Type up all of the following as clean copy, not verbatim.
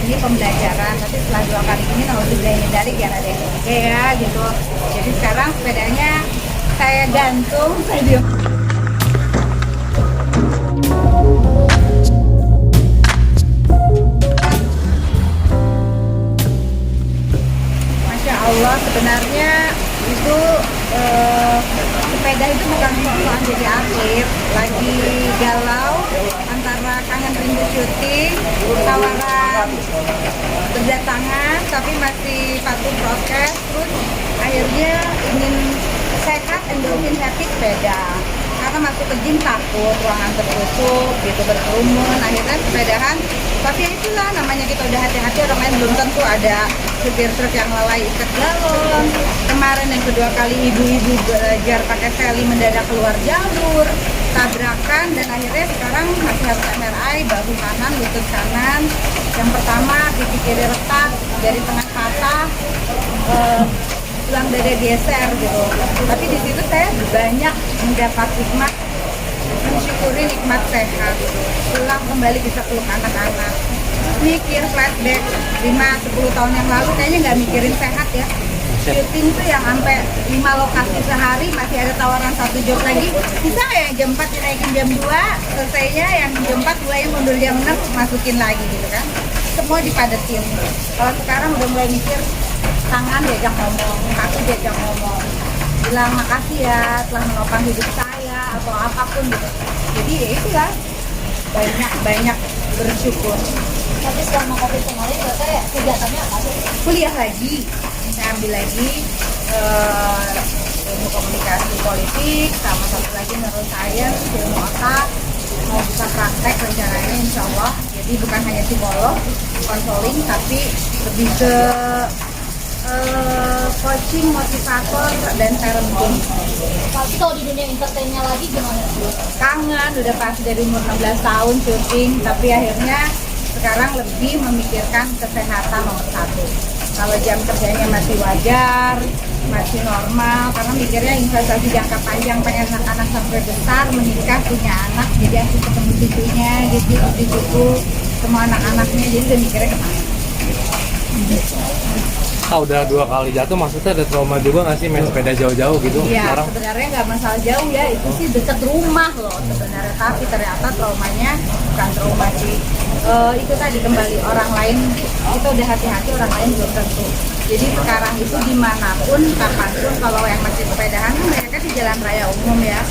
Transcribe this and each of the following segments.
ini pembelajaran, tapi setelah 2 kali ini alhamdulillah dari gak ada yang oke ya gitu. Jadi sekarang sepedanya saya gantung, saya diam. Masya Allah, sebenarnya itu sepeda itu bukan soal jadi atlet, lagi galau antara kangen rindu syuting, tawaran berdatangan tapi masih patuh prokes, terus akhirnya ingin sehat, endorfin happy sepeda. Karena masuk ke gym takut, ruangan tertutup, gitu berkerumun, akhirnya sepedahan. Tapi ya itulah namanya kita udah hati-hati, orang lain belum tentu ada supir truk yang lalai ikat galon. Kemarin yang kedua kali ibu-ibu belajar pakai seli mendadak keluar jalur, tabrakan, dan akhirnya sekarang masih harus MRI bahu kanan, lutut kanan. Yang pertama pipi kiri retak, dari tengah patah, tulang dada geser gitu. Tapi di situ saya banyak mendapat hikmat, mensyukuri nikmat sehat, pulang kembali bisa peluk anak-anak. Mikir flashback 5-10 tahun yang lalu kayaknya nggak mikirin sehat ya. Syuting tuh yang sampai 5 lokasi sehari, masih ada tawaran 1 job lagi. Bisa nggak yang jam 4 dinaikin jam 2, selesainya yang jam 4 mulai mundur jam 6, masukin lagi gitu kan. Semua dipadetin. Kalau sekarang udah mulai mikir, tangan diajak ngomong, kaki diajak ngomong, bilang makasih ya telah menopang hidup saya atau apapun gitu. Jadi ya itulah, banyak bersyukur. Tapi selama COVID kemarin katanya kegiatannya apa sih? Kuliah lagi, saya ambil lagi ilmu komunikasi politik, sama satu lagi neuroscience, ilmu otak. Mau buka praktek rencananya insya Allah. Jadi bukan hanya psikolog, konseling, tapi lebih ke coaching, motivator, dan parenting. Tapi kalau di dunia entertainnya lagi gimana? Kangen, udah pasti dari umur 16 tahun syuting, tapi akhirnya sekarang lebih memikirkan kesehatan nomor 1. Kalau jam kerjanya masih wajar, masih normal, karena mikirnya investasi jangka panjang, pengen anak-anak sampai besar, menikah, punya anak, jadi aku ketemu cucunya, gitu, cucu, semua anak-anaknya, jadi udah mikirnya ke sana. Udah 2 kali jatuh, maksudnya ada trauma juga nggak sih main sepeda jauh-jauh gitu? Iya, Sekarang sebenarnya nggak masalah jauh ya, itu sih dekat rumah loh sebenarnya, tapi ternyata traumanya bukan trauma sih. Itu tadi kembali orang lain, kita udah hati-hati, orang lain belum tentu. Jadi sekarang itu dimanapun, kapanpun, kalau yang masih sepedahan kan mereka di jalan raya umum ya.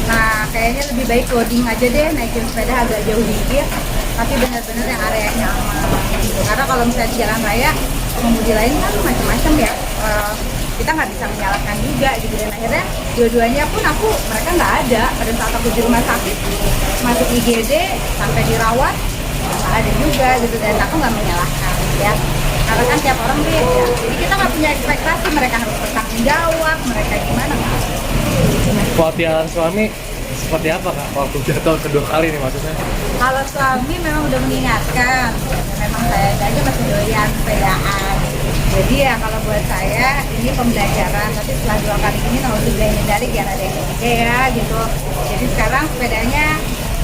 Nah, kayaknya lebih baik loading aja deh, naikin sepeda agak jauh dikit, tapi benar-benar yang areanya aman gitu. Karena kalau misalnya di jalan raya, pengemudi lain kan macam-macam ya, kita nggak bisa menyalahkan juga gitu. Dan akhirnya dua-duanya pun mereka nggak ada pada saat aku di rumah sakit, masuk IGD sampai dirawat nggak ada juga gitu, dan aku nggak menyalahkan ya, karena kan tiap orang beda. Jadi kita nggak punya ekspektasi mereka harus bertanggung jawab, mereka gimana nggak. pelatihan suami seperti apa kak? Waktu jatuh kedua kali nih maksudnya? Kalau suami memang udah mengingatkan, memang saya aja masih doyan sepedaan. Jadi ya kalau buat saya ini pembelajaran, tapi setelah 2 kali ini alhamdulillah dari gak ada yang oke ya gitu. Jadi sekarang sepedanya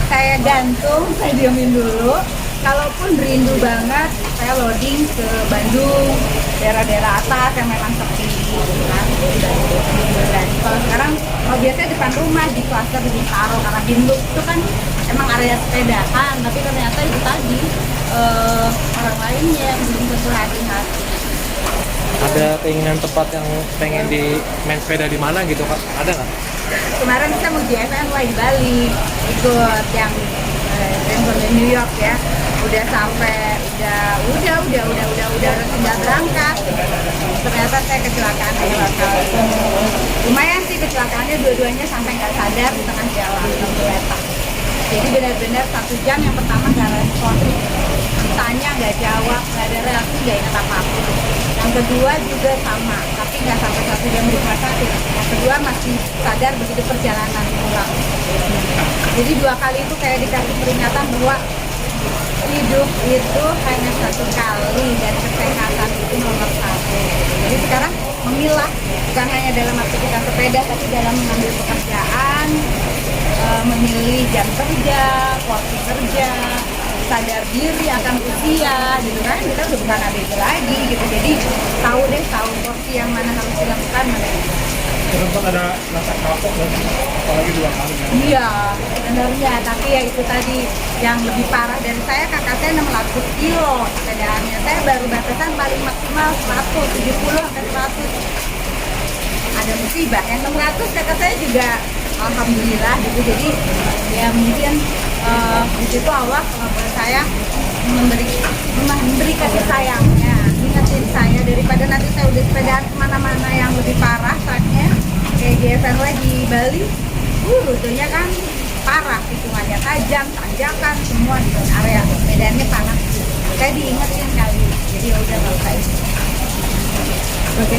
saya gantung, saya diamin dulu. Kalaupun rindu banget, saya loading ke Bandung, daerah-daerah atas yang memang sepi gitu kan. Kalau sekarang, biasanya depan rumah di cluster di Taro, karena Binduk itu kan emang area sepedaan, tapi ternyata itu tadi orang lainnya yang belum tentu hati-hati. Ada keinginan tempat yang pengen di main sepeda di mana gitu kak? Ada nggak? Kemarin kita mau JFNY di Bali, ikut yang di New York ya. Udah sampai, udah tinggal berangkat. Ternyata saya kecelakaan di lokal. Lumayan sih kecelakaannya, dua-duanya sampai nggak sadar di tengah jalan, tergeletak. Jadi benar-benar 1 jam yang pertama nggak respon, ditanya nggak jawab, nggak ada reaksi, nggak ingat apa-apa. Yang kedua juga sama, tapi nggak sampai 1 jam di rumah sakit. Yang kedua masih sadar begitu perjalanan pulang. Jadi 2 kali itu kayak dikasih peringatan bahwa hidup itu hanya 1 kali dan kesehatan itu nomor 1. Jadi sekarang memilah, bukan hanya dalam aktivitas sepeda, tapi dalam mengambil pekerjaan, memilih jam kerja, porsi kerja, sadar diri akan usia gitu kan, kita udah bukan ABG lagi gitu, jadi tahu porsi yang mana harus dilakukan, mana yang Sempat ada rasa kapok dan apalagi 2 kali kan. iya sebenarnya, tapi ya itu tadi yang lebih parah dari saya, kakak saya 600 kilo sepedaannya, saya baru batasan paling maksimal 170 sampai 100. Ada musibah yang 600 kakak saya juga alhamdulillah gitu, jadi ya mungkin di situ Allah kalau buat saya memberi kasih sayangnya, ingetin saya daripada nanti saya udah sepedaan kemana-mana yang lebih parah saatnya kayak GFR lagi Bali, rutenya kan parah, tikungannya tajam, tanjakan semua di area medannya panas, saya diingetin kali, jadi ya udah nggak usah. Oke.